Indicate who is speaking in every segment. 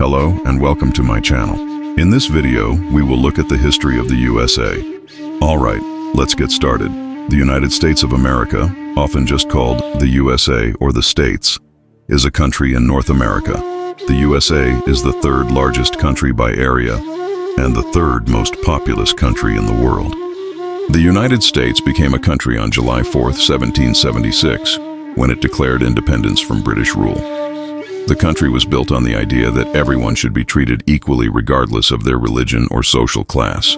Speaker 1: Hello and welcome to my channel. In this video, we will look at the history of the USA. Alright, let's get started. The United States of America, often just called the USA or the States, is a country in North America. The USA is the third largest country by area and the third most populous country in the world. The United States became a country on July 4th, 1776, when it declared independence from British rule. The country was built on the idea that everyone should be treated equally regardless of their religion or social class.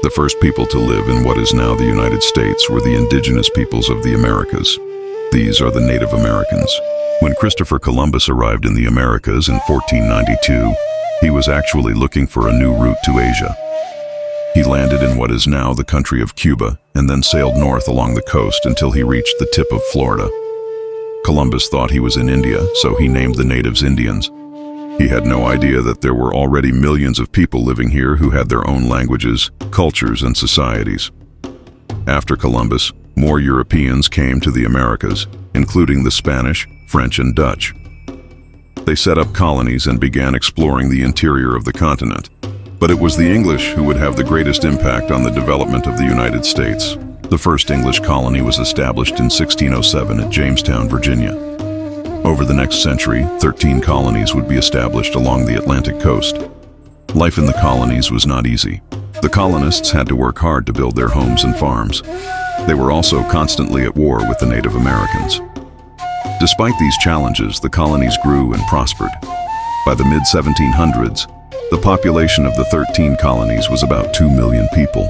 Speaker 1: The first people to live in what is now the United States were the indigenous peoples of the Americas. These are the Native Americans. When Christopher Columbus arrived in the Americas in 1492, he was actually looking for a new route to Asia. He landed in what is now the country of Cuba and then sailed north along the coast until he reached the tip of Florida. Columbus thought he was in India, so he named the natives Indians. He had no idea that there were already millions of people living here who had their own languages, cultures, and societies. After Columbus, more Europeans came to the Americas, including the Spanish, French, and Dutch. They set up colonies and began exploring the interior of the continent. But it was the English who would have the greatest impact on the development of the United States. The first English colony was established in 1607 at Jamestown, Virginia. Over the next century, 13 colonies would be established along the Atlantic coast. Life in the colonies was not easy. The colonists had to work hard to build their homes and farms. They were also constantly at war with the Native Americans. Despite these challenges, the colonies grew and prospered. By the mid-1700s, the population of the 13 colonies was about 2 million people.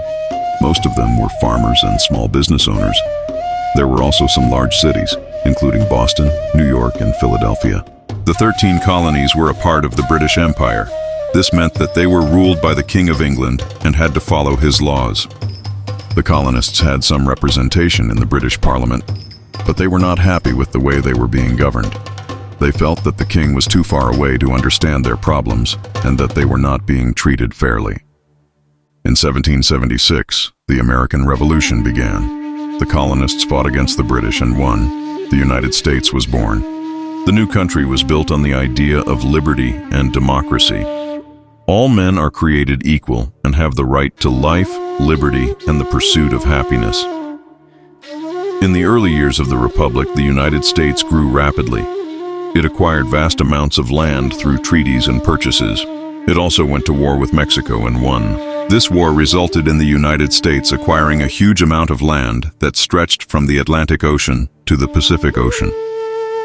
Speaker 1: Most of them were farmers and small business owners. There were also some large cities, including Boston, New York, and Philadelphia. The 13 colonies were a part of the British Empire. This meant that they were ruled by the King of England and had to follow his laws. The colonists had some representation in the British Parliament, but they were not happy with the way they were being governed. They felt that the king was too far away to understand their problems and that they were not being treated fairly. In 1776, the American Revolution began. The colonists fought against the British and won. The United States was born. The new country was built on the idea of liberty and democracy. All men are created equal and have the right to life, liberty, and the pursuit of happiness. In the early years of the Republic, the United States grew rapidly. It acquired vast amounts of land through treaties and purchases. It also went to war with Mexico and won. This war resulted in the United States acquiring a huge amount of land that stretched from the Atlantic Ocean to the Pacific Ocean.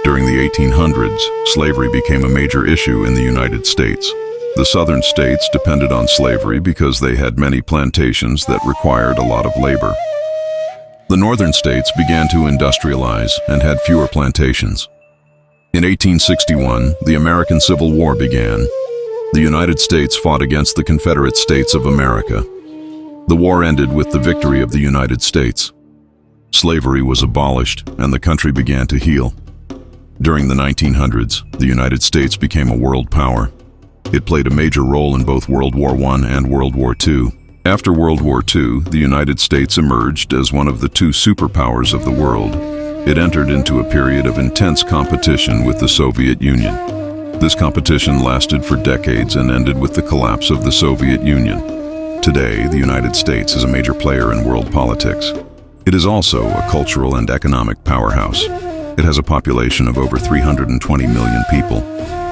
Speaker 1: During the 1800s, slavery became a major issue in the United States. The southern states depended on slavery because they had many plantations that required a lot of labor. The northern states began to industrialize and had fewer plantations. In 1861, the American Civil War began. The United States fought against the Confederate States of America. The war ended with the victory of the United States. Slavery was abolished and the country began to heal. During the 1900s, the United States became a world power. It played a major role in both World War I and World War II. After World War II, the United States emerged as one of the two superpowers of the world. It entered into a period of intense competition with the Soviet Union. This competition lasted for decades and ended with the collapse of the Soviet Union. Today, the United States is a major player in world politics. It is also a cultural and economic powerhouse. It has a population of over 320 million people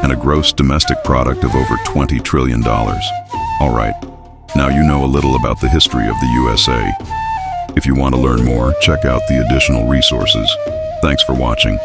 Speaker 1: and a gross domestic product of over $20 trillion. All right, now you know a little about the history of the USA. If you want to learn more, check out the additional resources. Thanks for watching.